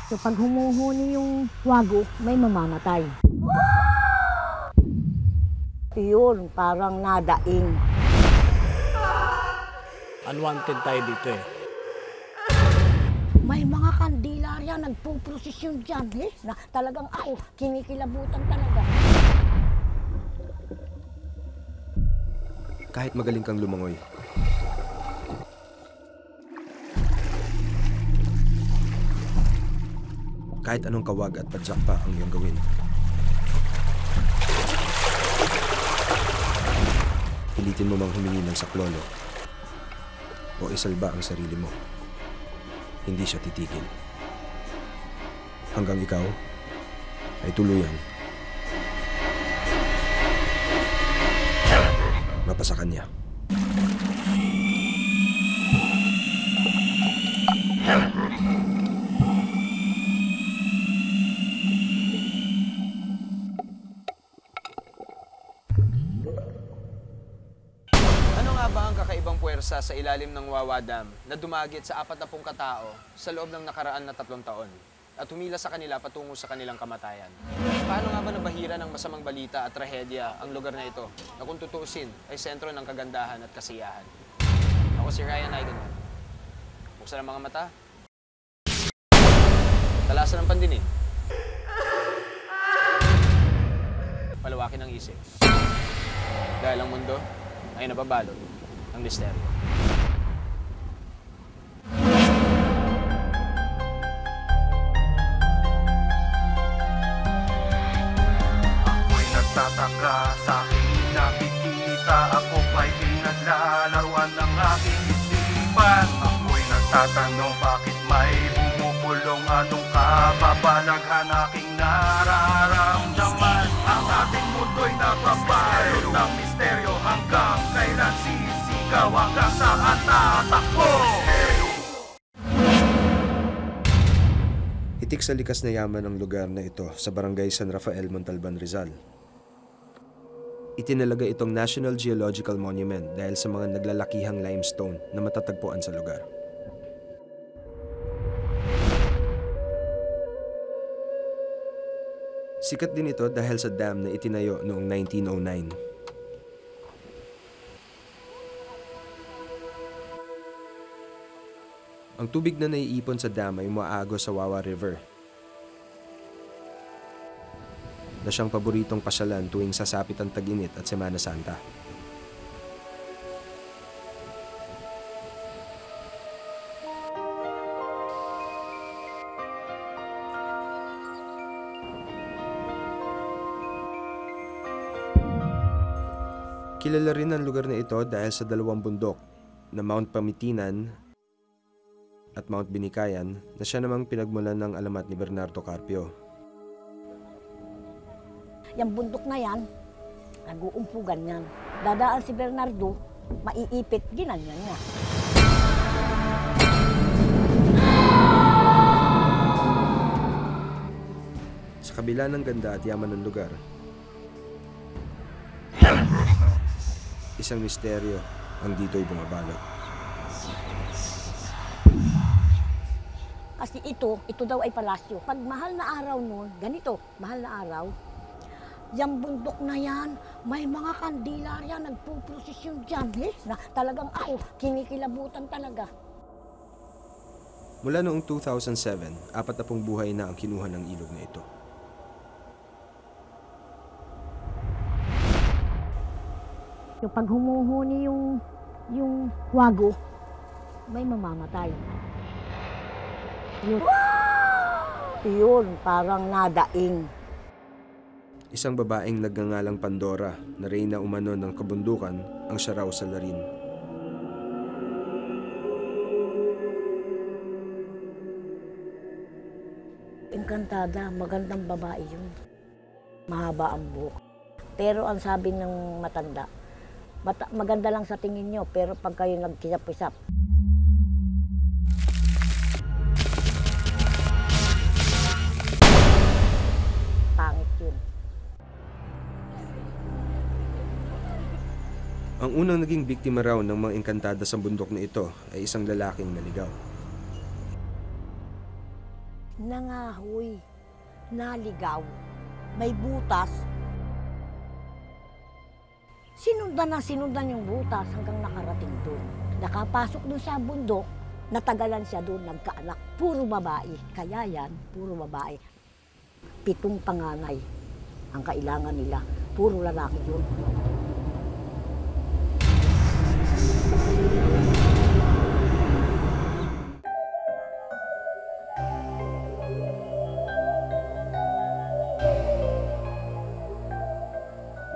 Kapag humuhuni yung wago, may mamamatay. Yun, parang nadaing. Unwanted tayo dito eh. May mga kandilarya nagpuprosesyon dyan na talagang ako kinikilabutan talaga. Kahit magaling kang lumangoy, kahit anong kawag at padyak pa ang iyong gawin, pilitin mo mang humingi ng saklolo o isalba ang sarili mo, hindi siya titigil. Hanggang ikaw ay tuluyang mapasa kanya. Ano nga ba ang kakaibang puwersa sa ilalim ng Wawa Dam na dumagit sa 40 katao sa loob ng nakaraan na 3 taon at humila sa kanila patungo sa kanilang kamatayan? Paano nga ba nabahira ng masamang balita at trahedya ang lugar na ito na kung tutuusin ay sentro ng kagandahan at kasiyahan? Ako si Ryan Eidenman. Buksan ang mga mata. Talasan ang pandinig. Palawakin ang isip. Dahil ang mundo ay nababalot ng misteryo. Ako'y nagtataka sa aking nakikita. Ako ba'y pinaglalaruan ng aking isipan? Ako'y nagtatanong bakit may bumubulong. Anong kababalaghan aking nararamdaman? Ang ating mundo'y nababalot ng misteryo. Hanggang kailan sisigaw, hanggang saan tatakbo? Itik sa likas na yaman ang lugar na ito sa Barangay San Rafael, Montalban, Rizal. Itinalaga itong National Geological Monument dahil sa mga naglalakihang limestone na matatagpuan sa lugar. Sikat din ito dahil sa dam na itinayo noong 1909. Ang tubig na naiipon sa dam ay umaagos sa Wawa River, na siyang paboritong pasyalan tuwing sasapit ang tag-init at Semana Santa. Kilala rin ang lugar na ito dahil sa dalawang bundok na Mount Pamitinan at Mount Binikayan na siya namang pinagmulan ng alamat ni Bernardo Carpio. Yung bundok na yan, nag-uumpugan yan. Dadaan si Bernardo, maiipit, ginanyan niya. Sa kabila ng ganda at yaman ng lugar, isang misteryo ang dito'y bumabalot. Kasi ito daw ay palasyo. Pag mahal na araw noon, ganito, mahal na araw, yung bundok na yan, may mga kandilarya nagpuprosesyon dyan na talagang ako kinikilabutan talaga. Mula noong 2007, 40 buhay na ang kinuha ng ilog na ito. Yung pag humuhuni yung wago, may mamamatay. Yun, parang nadaing. Isang babaeng nagngangalang Pandora na reyna umano ng kabundukan ang siya raw sa Larin. Engkantada, magandang babae yun. Mahaba ang buhok. Pero ang sabi ng matanda, maganda lang sa tingin nyo, pero pag kayo nagkisap-kisap, pangit yun. Ang unang naging biktima raw ng mga engkantada sa bundok na ito ay isang lalaking naligaw. nangahoy, naligaw, may butas. Sinundan yung butas hanggang nakarating doon. Nakapasok doon sa bundok, natagalan siya doon, nagkaanak. Puro babae. Kaya yan, puro babae. 7 panganay ang kailangan nila. Puro lalaki yun.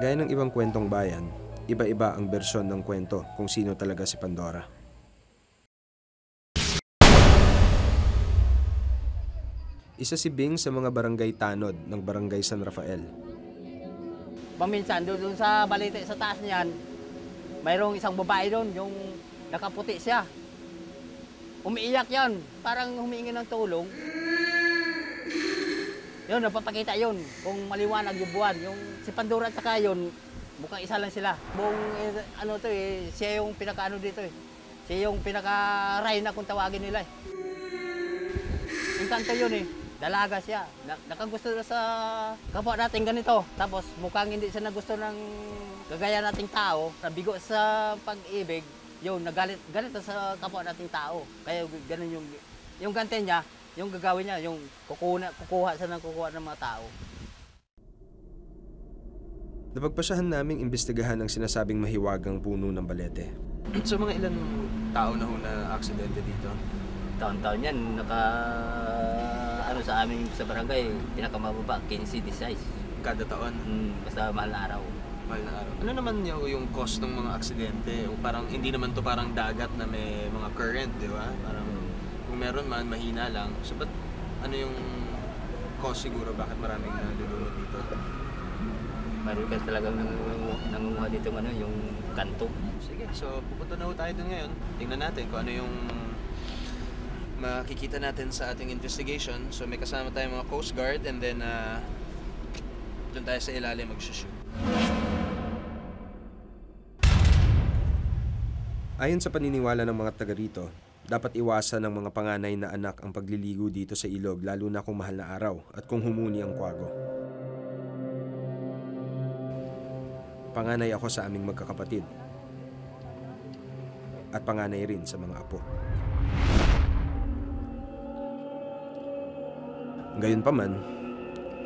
Gaya ng ibang kwentong bayan, iba-iba ang bersyon ng kwento kung sino talaga si Pandora. Isa si Bing sa mga barangay tanod ng Barangay San Rafael. Paminsan doon sa balite sa taas niyan, mayroong isang babae doon, yung nakaputi siya. Umiiyak yan, parang humingi ng tulong. Yun, napapakita yun, kung maliwanag yung buwan. Yung si Pandora at saka yun, mukhang isa lang sila. Buong siya yung pinaka dito eh. Siya yung pinaka-rayna kung tawagin nila eh. Yung kanto yun eh, dalaga siya. Nakagusto na sa kapwa natin ganito. Tapos mukhang hindi siya nagusto ng kagaya nating tao. Nabigo sa pag-ibig, yun, galit sa kapwa nating tao. Kaya ganun yung gante niya, yung gagawin niya, yung kukuha ng mga tao. Napagpasyahan naming imbestigahan ang sinasabing mahiwagang puno ng balete. So mga ilan tao na ho na aksidente dito? Taon-taon yan, sa amin sa barangay, pinakamababa, 15-16. Kada taon? Basta mahal na araw. Mahal na araw. Ano naman yung cost ng mga aksidente? O parang hindi naman to parang dagat na may mga current, di ba? Parang kung meron man, mahina lang. So, ba't ano yung cause siguro bakit maraming nalulunod dito? Meron ka talagang nangunguha dito yung kanto. Sige, so pupunta na ho tayo dun ngayon. Tingnan natin kung ano yung makikita natin sa ating investigation. So may kasama tayong mga Coast Guard and then dun tayo sa ilalim mag-shoot. Ayon sa paniniwala ng mga taga rito, dapat iwasan ng mga panganay na anak ang pagliligo dito sa ilog lalo na kung mahal na araw at kung humuni ang kwago. Panganay ako sa aming magkakapatid at panganay rin sa mga apo. Gayunpaman,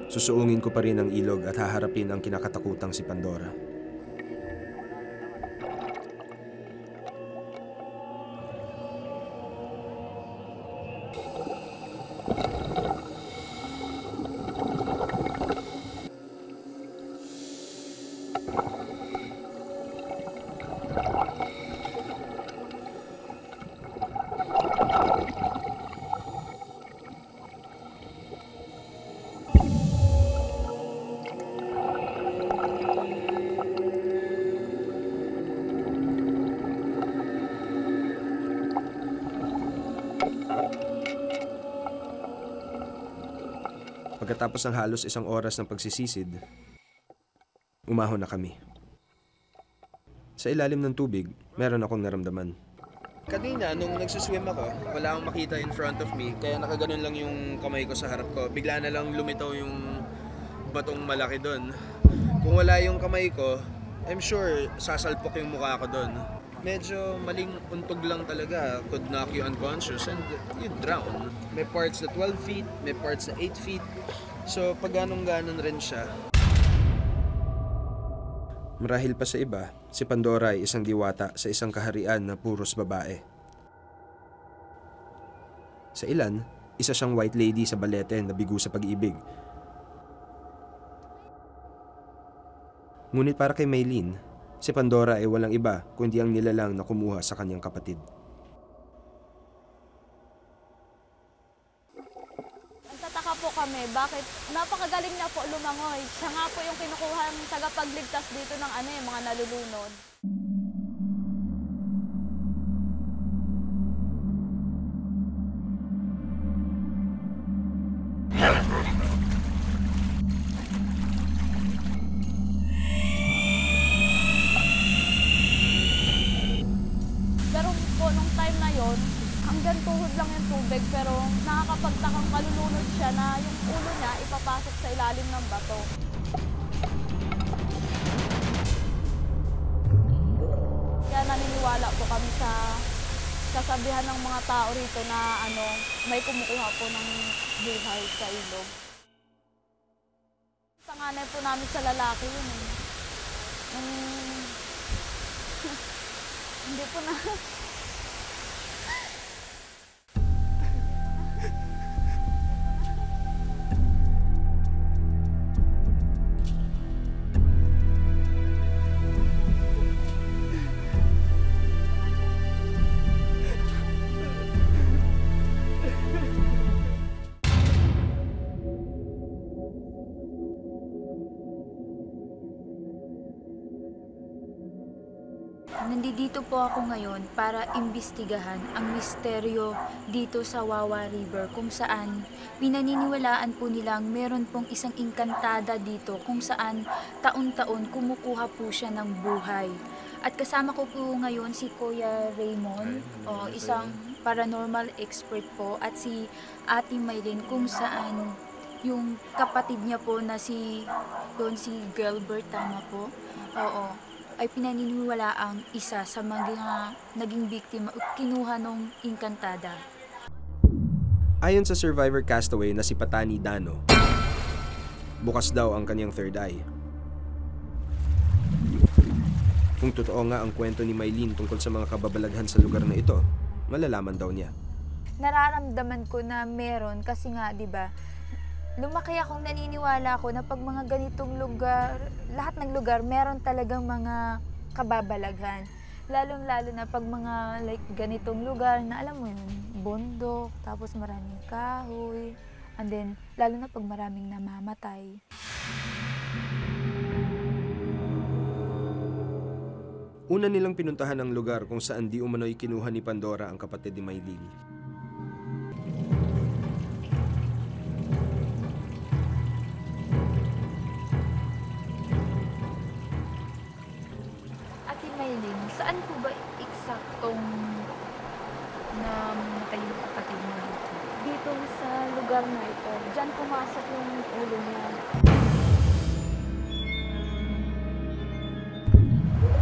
susuungin ko pa rin ang ilog at haharapin ang kinakatakutang si Pandora. Pagkatapos ng halos 1 oras ng pagsisisid, umahon na kami. Sa ilalim ng tubig, meron akong naramdaman. Kanina, nung nagsuswim ako, wala akong makita in front of me, kaya nakaganon lang yung kamay ko sa harap ko. Bigla na lang lumitaw yung batong malaki doon. Kung wala yung kamay ko, I'm sure sasalpok yung mukha ko doon. Medyo maling untog lang talaga, could knock you unconscious and you'd drown. May parts na 12 feet, may parts na 8 feet. So pag ganong-ganon rin siya. Marahil pa sa iba, si Pandora ay isang diwata sa isang kaharian na puros babae. Sa ilan, isa siyang white lady sa balete na bigo sa pag-ibig. Ngunit para kay Maylene, si Pandora ay walang iba kundi ang nilalang na kumuha sa kanyang kapatid. Nagtataka po kami, bakit napakagaling niya po lumangoy. Siya nga po yung kinukuha ng tagapagligtas dito ng mga nalulunod. Pero po nung time na yon, hanggang tuhod lang yung tubig pero nakakapagtakang kalulunod siya na yung ulo niya ipapasok sa ilalim ng bato. Kaya naniniwala po kami sa kasabihan ng mga tao rito na may kumukuha po ng buhay sa ilog. Panganay po namin sa lalaki yun eh. Hindi po na... Nandito po ako ngayon para imbestigahan ang misteryo dito sa Wawa River kung saan pinaniniwalaan po nilang meron pong isang engkantada dito kung saan taon-taon kumukuha po siya ng buhay. At kasama ko po ngayon si Kuya Raymond, isang paranormal expert po, at si Ate Maylin kung saan yung kapatid niya po na si Gilbert, tama po? Oo. Ay pinaniniwala ang isa sa mga naging biktima o kinuha ng engkantada. Ayon sa survivor castaway na si Patani Dano, bukas daw ang kanyang third eye. Kung totoo nga ang kwento ni Maylin tungkol sa mga kababalaghan sa lugar na ito, malalaman daw niya. Nararamdaman ko na meron kasi nga, 'di ba? Lumaki akong naniniwala ko na pag mga ganitong lugar, lahat ng lugar meron talagang mga kababalaghan. Lalong-lalo na pag mga ganitong lugar na alam mo yun, bundok, tapos maraming kahoy, and then lalo na pag maraming namamatay. Una nilang pinuntahan ang lugar kung saan di umano'y kinuha ni Pandora ang kapatid ni Maylin. Saan po ba eksaktong namatay yung kapatid mo dito? Dito sa lugar na ito, diyan pumasok yung ulo niya.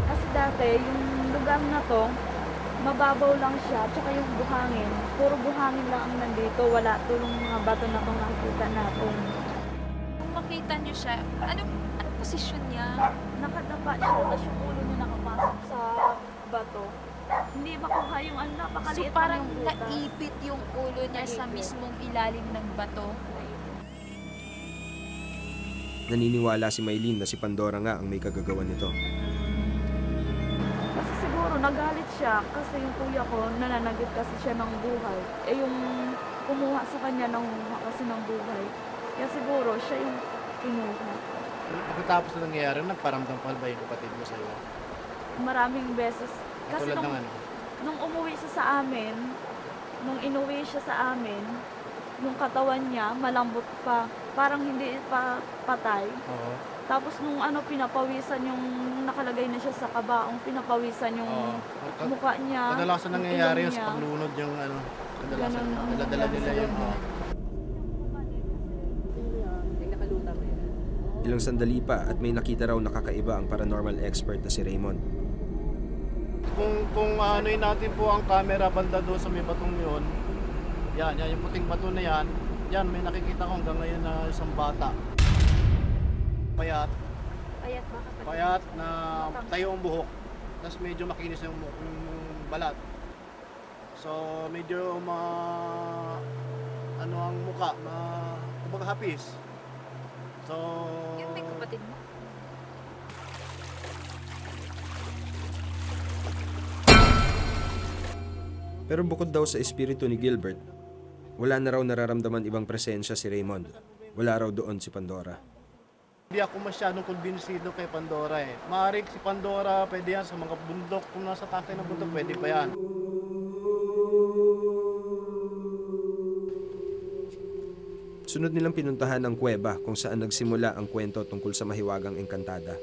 Kasi dati, yung lugar na to, mababaw lang siya, tsaka yung buhangin. Puro buhangin lang ang nandito, wala tulong mga bato na itong nakikita natin. Kung makita niyo siya, anong posisyon niya? Nakadapa siya, tapos yung ulo niya nakapasok sa bato. Hindi makuha yung napakaliit So parang ng butas. naipit yung ulo niya sa mismong ilalim ng bato. Naniniwala si Maylin na si Pandora nga ang may kagagawan nito. Kasi siguro nagalit siya kasi yung kuya ko nananagit kasi siya ng buhay. Eh yung kumuha sa kanya nanguha kasi ng buhay. Kaya siguro siya yung kinuha. Pagkatapos na nangyayari, nagparamdam pa ba yung kapatid mo sa'yo? Maraming beses. Kasi Tulad ng ano? nung umuwi siya sa amin, nung inuwi siya sa amin, yung katawan niya malambot pa, parang hindi pa patay. Oo. Tapos nung pinapawisan yung nakalagay na siya sa kabaong, pinapawisan yung mukha niya. Kadalasan yung nangyayari ilong yung sa niya. paglunod yung kadalasan. Ganun, Dala-dala nila yung Ilang sandali pa at may nakita raw nakakaiba ang paranormal expert na si Raymond. Kung ano'y natin po ang camera banda doon sa may batong yun, yan, yung puting bato na yan, may nakikita ko hanggang ngayon na isang bata. Payat. Payat ba kapatid? Payat na tayo ang buhok. Tapos medyo makinis yung balat. So medyo ano ang muka, kumbaga hapis. So Yung big kapatid mo? Pero bukod daw sa espiritu ni Gilbert, wala na raw nararamdaman ibang presensya si Raymond. Wala raw doon si Pandora. hindi ako masyadong kumbinsido kay Pandora eh. Maaaring si Pandora, pwede yan sa mga bundok. Kung nasa takay ng bundok, pwede pa yan. Sunod nilang pinuntahan ang kuweba kung saan nagsimula ang kwento tungkol sa mahiwagang engkantada.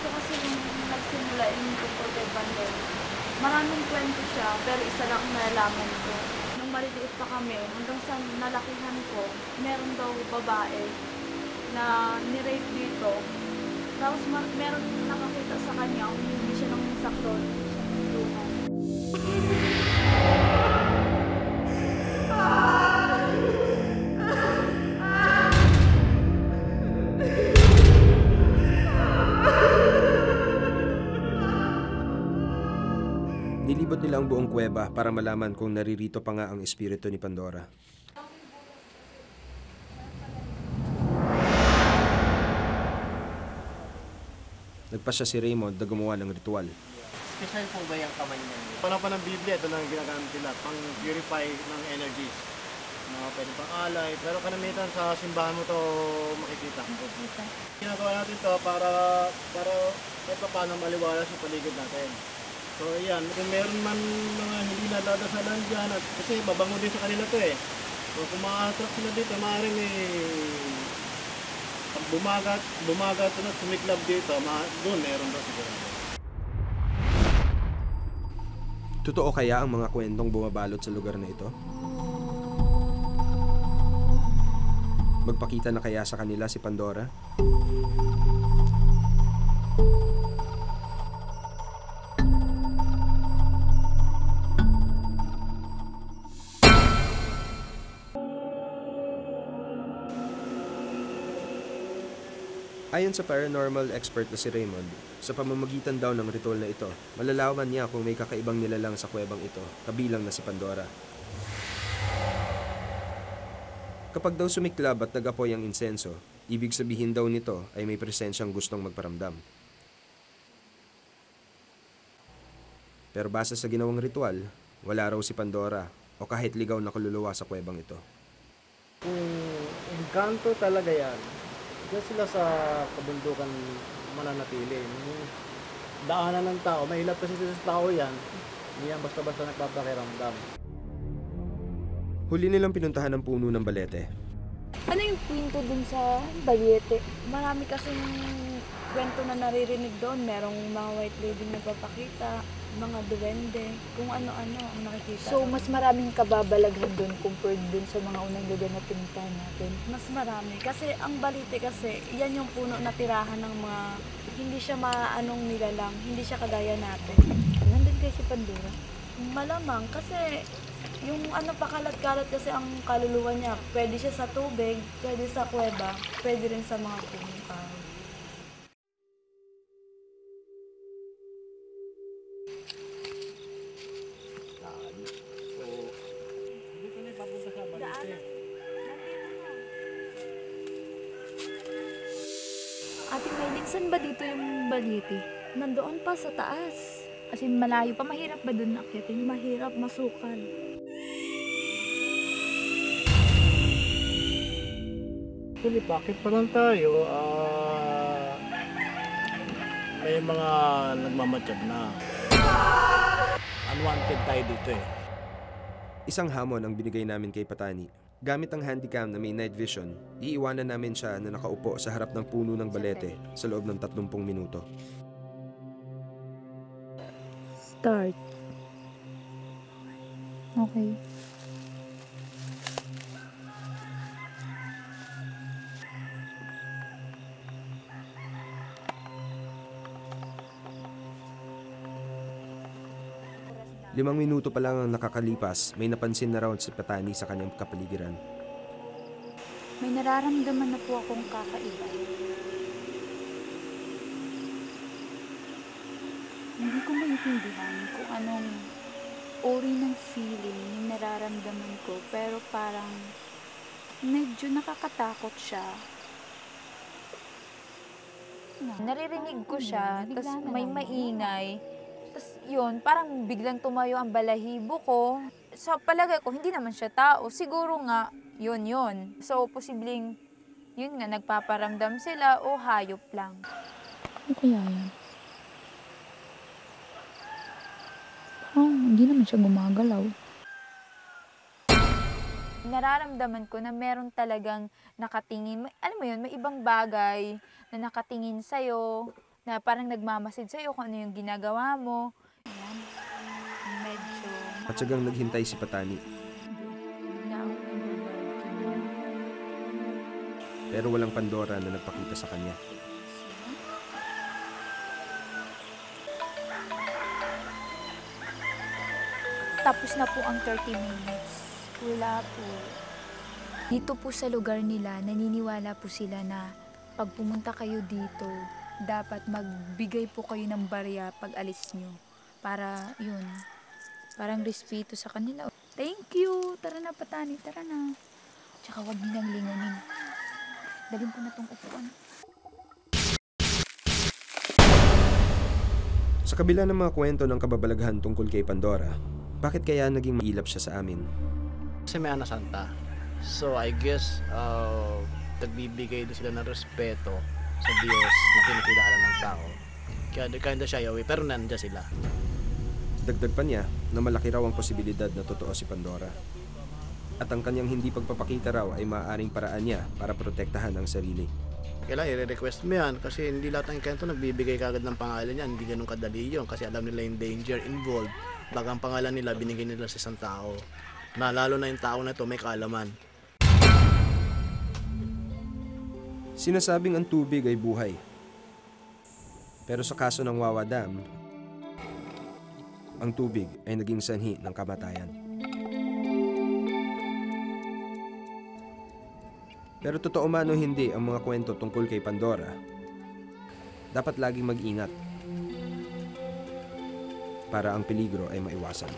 Dito kasi yung nagsimula yung tungkol kay Bandel. Maraming kwento siya, pero isa lang ang nalaman ko. Nung maliliit pa kami, hanggang sa nalakihan ko, meron daw babae na nirape dito. Tapos meron nakakita sa kanya, hindi siya ng sakron, siya ng tulungan. Nilibot nila ang buong kuweba para malaman kung naririto pa nga ang espiritu ni Pandora. Nagpasya si Raymond na gumawa ng ritual. Special po ba yung kamay niya? Panahon ng Biblia, ito lang ang ginagamit nila, pang-purify ng energies. Pwede pang alay, pero kanamitan sa simbahan mo to makikita. Ginagawa natin to para kahit pa paano maliwalas yung paligid natin. So yan, kung meron man mga hindi nadadasalan dyan, at kasi babango din sa kanila to eh. So kung ma-attract sila dito, maaaring pag bumagat at sumiklab dito, doon meron daw siguro. Totoo kaya ang mga kwentong bumabalot sa lugar na ito? Magpakita na kaya sa kanila si Pandora? Ayon sa paranormal expert na si Raymond, sa pamamagitan daw ng ritual na ito, malalaman niya kung may kakaibang nilalang sa kuwebang ito, kabilang na si Pandora. Kapag daw sumiklab at nag-apoy ang insenso, ibig sabihin daw nito ay may presensyang gustong magparamdam. Pero base sa ginawang ritual, wala raw si Pandora o kahit ligaw na kaluluwa sa kuwebang ito. Kung engkanto talaga yan, diyan sila sa kabundukan mananatili. Yung daanan ng tao, mahilap kasi sila sa tao yan, hindi yan basta-basta nagpapakiramdam. Huli nilang pinuntahan ang puno ng balete. Ano yung kwento dun sa Balete? Marami kasing kwento na naririnig doon. Merong mga white lady nagpapakita, mga duwende, kung ano-ano ang nakikita. So, mas maraming kababalaghan doon compared doon sa mga unang lugar na pinuntahan natin. Mas marami. Kasi ang Balete kasi, yan yung puno na tirahan ng mga, hindi siya maanong nilalang, hindi siya kagaya natin. Nandun kayo si Pandora? Malamang kasi yung pakalat-kalat kasi ang kaluluwa niya, pwede siya sa tubig, pwede sa kuweba, pwede rin sa mga punong kahoy. Ate Maylin, saan ba dito yung Balete? Nandoon pa sa taas. As in, malayo pa. Mahirap ba doon akyatin? Mahirap, masukal. Actually, bakit pa lang tayo? May mga nagmamatyag na. Unwanted tayo dito eh. Isang hamon ang binigay namin kay Patani. Gamit ang handycam na may night vision, iiwanan namin siya na nakaupo sa harap ng puno ng balete sa loob ng 30 minuto. Start. Okay. Limang minuto pa lang ang nakakalipas, may napansin na raw si Patani sa kanyang kapaligiran. May nararamdaman na po akong kakaiba. Hindi ko maintindihan kung anong uri ng feeling yung nararamdaman ko, pero parang medyo nakakatakot siya. Naririnig ko siya, tas may maingay. Tas yun, parang biglang tumayo ang balahibo ko. Sa palagay ko, hindi naman siya tao. Siguro nga, yun. So, posibleng, yun nga, nagpaparamdam sila o hayop lang. Ano kaya yan? Hindi naman siya gumagalaw. Nararamdaman ko na meron talagang nakatingin. Alam mo yun, may ibang bagay na nakatingin sa'yo. na parang nagmamasid sa'yo kung ano yung ginagawa mo. Ayan. Medyo... At sagang naghintay si Patani. Bigla ako nag-vibe. Pero walang Pandora na nagpakita sa kanya. Tapos na po ang 30 minutes. Wala po. Dito po sa lugar nila, naniniwala po sila na pag pumunta kayo dito, dapat magbigay po kayo ng barya pag alis nyo. Para yun, parang respeto sa kanila. Thank you! Tara na, Patani, tara na. Tsaka wag nilang lingunin. Dalhin ko na tong upuan. Sa kabila ng mga kwento ng kababalaghan tungkol kay Pandora, bakit kaya naging mailap siya sa amin? Semana Santa. So I guess nagbibigay din sila ng respeto sa Diyos na kinikilala ng tao. Kaya kinda shy away, pero nandiyan sila. Dagdag pa niya na malaki raw ang posibilidad na totoo si Pandora. At ang kanyang hindi pagpapakita raw ay maaaring paraan niya para protektahan ang sarili. Kailangan i-request mo yan kasi hindi lahat ng kwento nagbibigay kagad ng pangalan yan. Hindi ganun kadali yun kasi alam nila yung danger involved. Baga ang pangalan nila binigay nila sa isang tao. Na lalo na yung tao na ito may kaalaman. Sinasabing ang tubig ay buhay. Pero sa kaso ng Wawa Dam, ang tubig ay naging sanhi ng kamatayan. Pero totoo man o hindi ang mga kwento tungkol kay Pandora, dapat laging mag-ingat para ang peligro ay maiwasan.